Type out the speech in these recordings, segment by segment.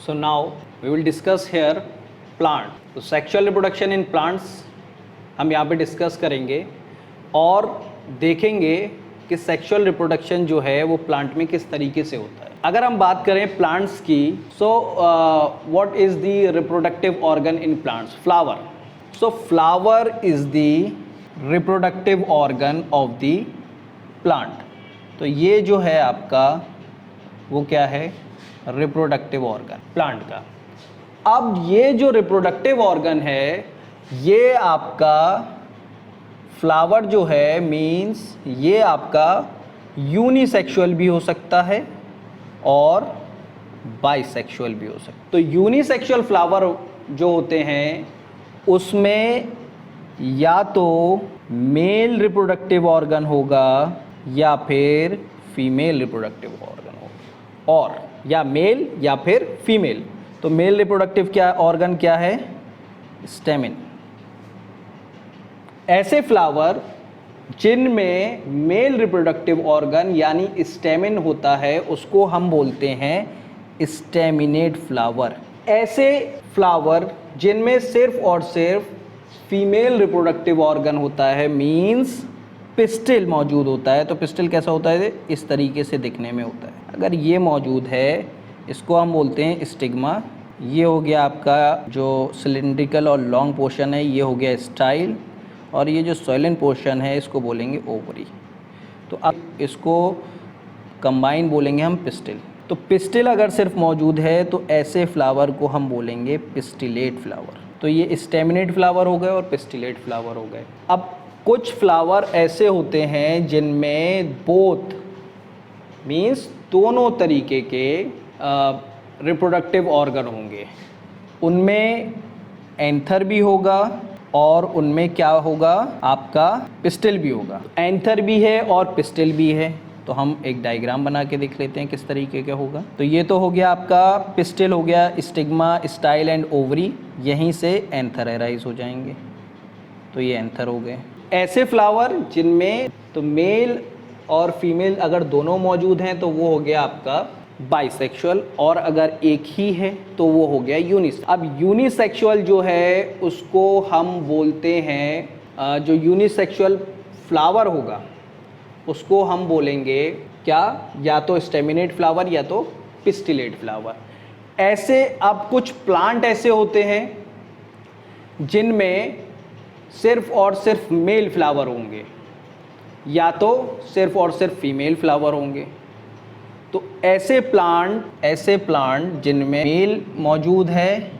So now we will discuss here plant. तो sexual reproduction in plants हम यहाँ पे डिस्कस करेंगे और देखेंगे कि सेक्सुअल रिप्रोडक्शन जो है वो प्लांट में किस तरीके से होता है। अगर हम बात करें प्लांट्स की, so what is the reproductive organ in plants? Flower. So flower is the reproductive organ of the plant. तो ये जो है आपका वो क्या है? रिप्रोडक्टिव ऑर्गन प्लांट का. अब ये जो रिप्रोडक्टिव ऑर्गन है ये आपका फ्लावर जो है मीन्स ये आपका यूनिसेक्सुअल भी हो सकता है और बाइसेक्सुअल भी हो सकता है. तो यूनिसेक्सुअल फ्लावर जो होते हैं उसमें या तो मेल रिप्रोडक्टिव ऑर्गन होगा या फिर फीमेल रिप्रोडक्टिव ऑर्गन होगा, और या मेल या फिर फीमेल. तो मेल रिप्रोडक्टिव क्या ऑर्गन क्या है? स्टेमिन. ऐसे फ्लावर जिनमें मेल रिप्रोडक्टिव ऑर्गन यानी स्टेमिन होता है उसको हम बोलते हैं स्टेमिनेट फ्लावर. ऐसे फ्लावर जिनमें सिर्फ और सिर्फ फीमेल रिप्रोडक्टिव ऑर्गन होता है मींस पिस्टिल मौजूद होता है. तो पिस्टिल कैसा होता है? इस तरीके से दिखने में होता है. अगर ये मौजूद है इसको हम बोलते हैं स्टिग्मा. ये हो गया आपका जो सिलिंड्रिकल और लॉन्ग पोर्शन है ये हो गया स्टाइल, और ये जो सॉइलेंट पोर्शन है इसको बोलेंगे ओवरी. तो अब इसको कंबाइन बोलेंगे हम पिस्टिल. तो पिस्टिल अगर सिर्फ मौजूद है तो ऐसे फ्लावर को हम बोलेंगे पिस्टिलेट फ्लावर. तो ये स्टेमिनेट फ्लावर हो गए और पिस्टिलेट फ्लावर हो गए. अब कुछ फ्लावर ऐसे होते हैं जिनमें बोथ मीन्स दोनों तरीके के रिप्रोडक्टिव ऑर्गन होंगे. उनमें एंथर भी होगा और उनमें क्या होगा? आपका पिस्टिल भी होगा. एंथर भी है और पिस्टिल भी है. तो हम एक डायग्राम बना के देख लेते हैं किस तरीके का होगा. तो ये तो हो गया आपका पिस्टिल हो गया, स्टिग्मा, स्टाइल एंड ओवरी. यहीं से एंथर अराइज हो जाएंगे. तो ये एंथर हो गए. ऐसे फ्लावर जिनमें तो मेल और फीमेल अगर दोनों मौजूद हैं तो वो हो गया आपका बाइसेक्सुअल, और अगर एक ही है तो वो हो गया यूनिसेक्सुअल. अब यूनिसेक्सुअल जो है उसको हम बोलते हैं जो यूनिसेक्सुअल फ्लावर होगा उसको हम बोलेंगे क्या? या तो स्टेमिनेट फ्लावर या तो पिस्टिलेट फ्लावर. ऐसे अब कुछ प्लांट ऐसे होते हैं जिनमें सिर्फ और सिर्फ मेल फ्लावर होंगे या तो सिर्फ और सिर्फ फीमेल फ्लावर होंगे. तो ऐसे प्लांट जिनमें मेल मौजूद है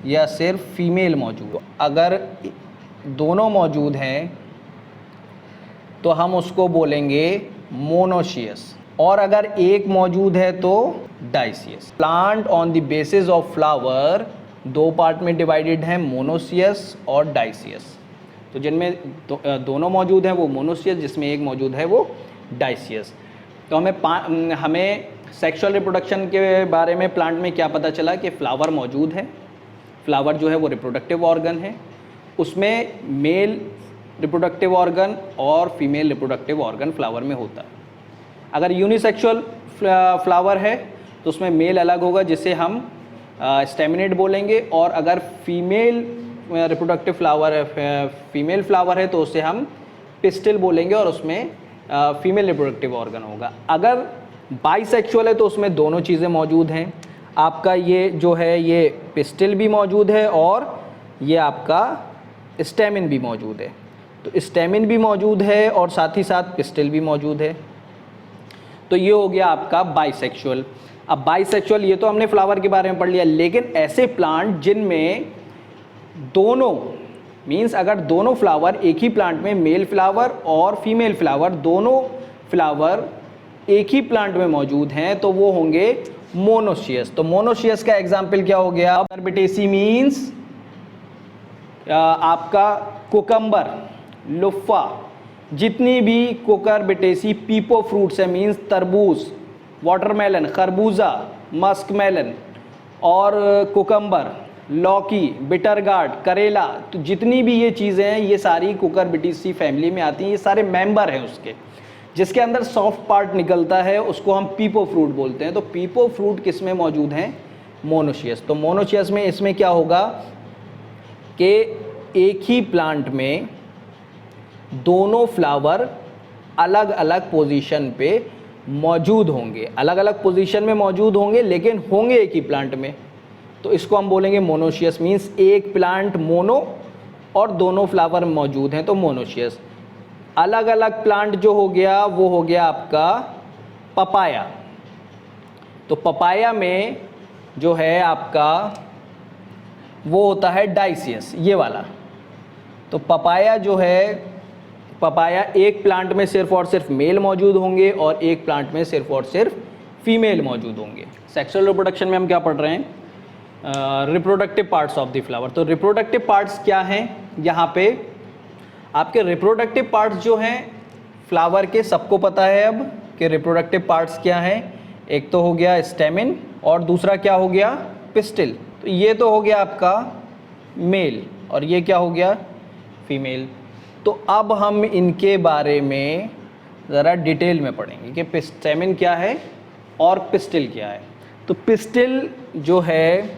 या सिर्फ फीमेल मौजूद. अगर दोनों मौजूद हैं तो हम उसको बोलेंगे मोनोशियस, और अगर एक मौजूद है तो dioecious. Plant on the basis of flower दो पार्ट में डिवाइडेड है, मोनोसियस और डाइसियस. तो जिनमें दोनों मौजूद हैं वो मोनोसियस, जिसमें एक मौजूद है वो डाइसियस. तो हमें सेक्सुअल रिप्रोडक्शन के बारे में प्लांट में क्या पता चला कि फ्लावर मौजूद है. फ्लावर जो है वो रिप्रोडक्टिव ऑर्गन है, उसमें मेल रिप्रोडक्टिव ऑर्गन और फीमेल रिप्रोडक्टिव ऑर्गन फ्लावर में होता है. अगर यूनिसेक्सुअल फ्लावर है तो उसमें मेल अलग होगा जिसे हम स्टेमिनेट बोलेंगे, और अगर फीमेल रिप्रोडक्टिव फीमेल फ्लावर है तो उसे हम पिस्टिल बोलेंगे और उसमें फीमेल रिप्रोडक्टिव ऑर्गन होगा. अगर बाइसेक्सुअल है तो उसमें दोनों चीज़ें मौजूद हैं. आपका ये जो है ये पिस्टिल भी मौजूद है और ये आपका स्टेमिन भी मौजूद है. तो स्टेमिन भी मौजूद है और साथ ही साथ पिस्टिल भी मौजूद है. तो ये हो गया आपका बाइसेक्सुअल. अब बाइसेक्सुअल ये तो हमने फ्लावर के बारे में पढ़ लिया, लेकिन ऐसे प्लांट जिनमें दोनों मीन्स अगर दोनों फ्लावर एक ही प्लांट में मेल फ्लावर और फीमेल फ्लावर दोनों फ्लावर एक ही प्लांट में मौजूद हैं तो वो होंगे मोनोशियस. तो मोनोशियस का एग्जाम्पल क्या हो गया? कुकुरबिटेसी मीन्स आपका कुकम्बर, लुफ़ा, जितनी भी कुकुरबिटेसी पीपो फ्रूट्स है मीन्स तरबूज, वाटरमेलन, खरबूजा, मस्क मेलन और कुकम्बर, लौकी, बिटर गार्ड, करेला. तो जितनी भी ये चीज़ें हैं ये सारी कुकुरबिटेसी फैमिली में आती हैं. ये सारे मेंबर हैं उसके. जिसके अंदर सॉफ्ट पार्ट निकलता है उसको हम पीपो फ्रूट बोलते हैं। तो पीपो फ्रूट किस में मौजूद हैं? मोनोशियस। तो मोनोशियस में इसमें क्या होगा कि एक ही प्लांट में दोनों फ्लावर अलग अलग पोजीशन पे मौजूद होंगे, अलग अलग पोजीशन में मौजूद होंगे लेकिन होंगे एक ही प्लांट में। तो इसको हम बोलेंगे मोनोशियस, मीन्स एक प्लांट मोनो और दोनों फ्लावर मौजूद हैं तो मोनोशियस। अलग अलग प्लांट जो हो गया वो हो गया आपका पपाया। तो पपाया में जो है आपका वो होता है डाइसियस, ये वाला। तो पपाया जो है, पपाया एक प्लांट में सिर्फ और सिर्फ मेल मौजूद होंगे और एक प्लांट में सिर्फ और सिर्फ फीमेल मौजूद होंगे। सेक्सुअल रिप्रोडक्शन में हम क्या पढ़ रहे हैं? Reproductive parts of the flower. तो रिप्रोडक्टिव पार्ट्स क्या हैं? यहाँ पे आपके रिप्रोडक्टिव पार्ट्स जो हैं फ्लावर के, सबको पता है अब कि रिप्रोडक्टिव पार्ट्स क्या हैं। एक तो हो गया स्टेमिन और दूसरा क्या हो गया? पिस्टिल। तो ये तो हो गया आपका मेल और ये क्या हो गया? फीमेल। तो अब हम इनके बारे में ज़रा डिटेल में पढ़ेंगे कि स्टेमिन क्या है और पिस्टिल क्या है। तो पिस्टिल जो है,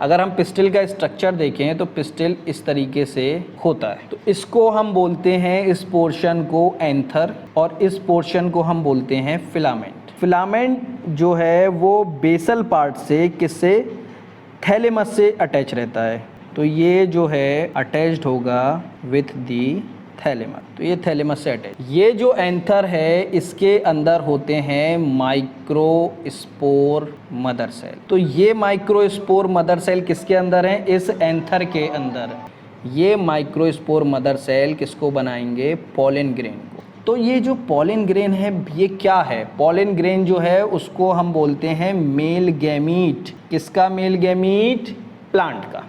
अगर हम पिस्टिल का स्ट्रक्चर देखें तो पिस्टिल इस तरीके से होता है। तो इसको हम बोलते हैं, इस पोर्शन को एंथर और इस पोर्शन को हम बोलते हैं फिलामेंट। फिलामेंट जो है वो बेसल पार्ट से, किससे? थैलेमस से अटैच रहता है। तो ये जो है अटैच्ड होगा विथ दी थैलेमस। तो ये थैलेमस से अटैच। ये जो एंथर है इसके अंदर होते हैं माइक्रोस्पोर मदर सेल। तो ये माइक्रोस्पोर मदर सेल किसके अंदर है? इस एंथर के अंदर। ये माइक्रोस्पोर मदर सेल किसको बनाएंगे? पॉलन ग्रेन को। तो ये जो पॉलन ग्रेन है ये क्या है? पॉलन ग्रेन जो है उसको हम बोलते हैं मेल गैमीट। किसका मेल गैमीट? प्लांट का।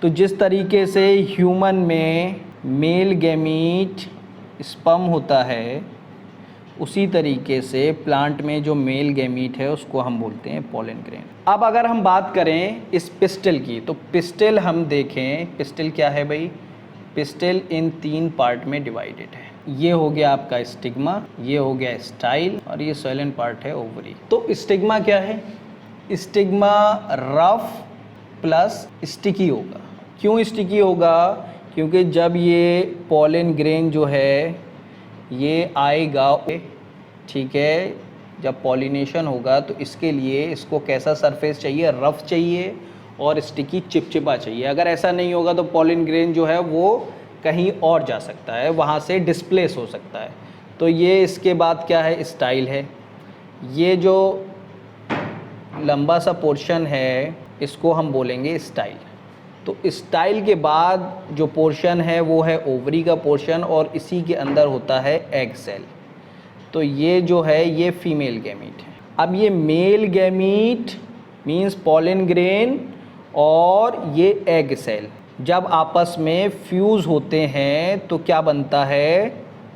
तो जिस तरीके से ह्यूमन में मेल गैमीट स्पर्म होता है, उसी तरीके से प्लांट में जो मेल गैमीट है उसको हम बोलते हैं पॉलन ग्रेन। अब अगर हम बात करें इस पिस्टिल की, तो पिस्टिल हम देखें, पिस्टिल क्या है भाई? पिस्टिल इन 3 पार्ट में डिवाइडेड है। ये हो गया आपका स्टिग्मा, ये हो गया स्टाइल और ये साइलेंट पार्ट है ओवरी। तो स्टिग्मा क्या है? स्टिग्मा रफ प्लस स्टिकी होगा। क्यों स्टिकी होगा? क्योंकि जब ये पॉलन ग्रेन जो है ये आएगा, ठीक है, जब पॉलिनेशन होगा तो इसके लिए इसको कैसा सरफेस चाहिए? रफ़ चाहिए और स्टिकी, चिपचिपा चाहिए। अगर ऐसा नहीं होगा तो पॉलन ग्रेन जो है वो कहीं और जा सकता है, वहाँ से डिस्प्लेस हो सकता है। तो ये इसके बाद क्या है? स्टाइल है। ये जो लंबा सा पोर्शन है इसको हम बोलेंगे स्टाइल। तो स्टाइल के बाद जो पोर्शन है वो है ओवरी का पोर्शन और इसी के अंदर होता है एग सेल। तो ये जो है ये फीमेल गैमीट है। अब ये male gamete means pollen grain और ये एग सेल जब आपस में फ्यूज़ होते हैं तो क्या बनता है?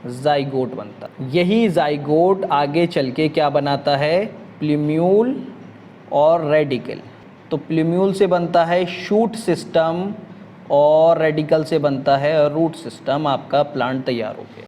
जाइगोट बनता है। यही जाइगोट आगे चल के क्या बनाता है? प्लूम्यूल और रेडिकल। तो प्लूम्यूल से बनता है शूट सिस्टम और रेडिकल से बनता है रूट सिस्टम। आपका प्लांट तैयार हो गया।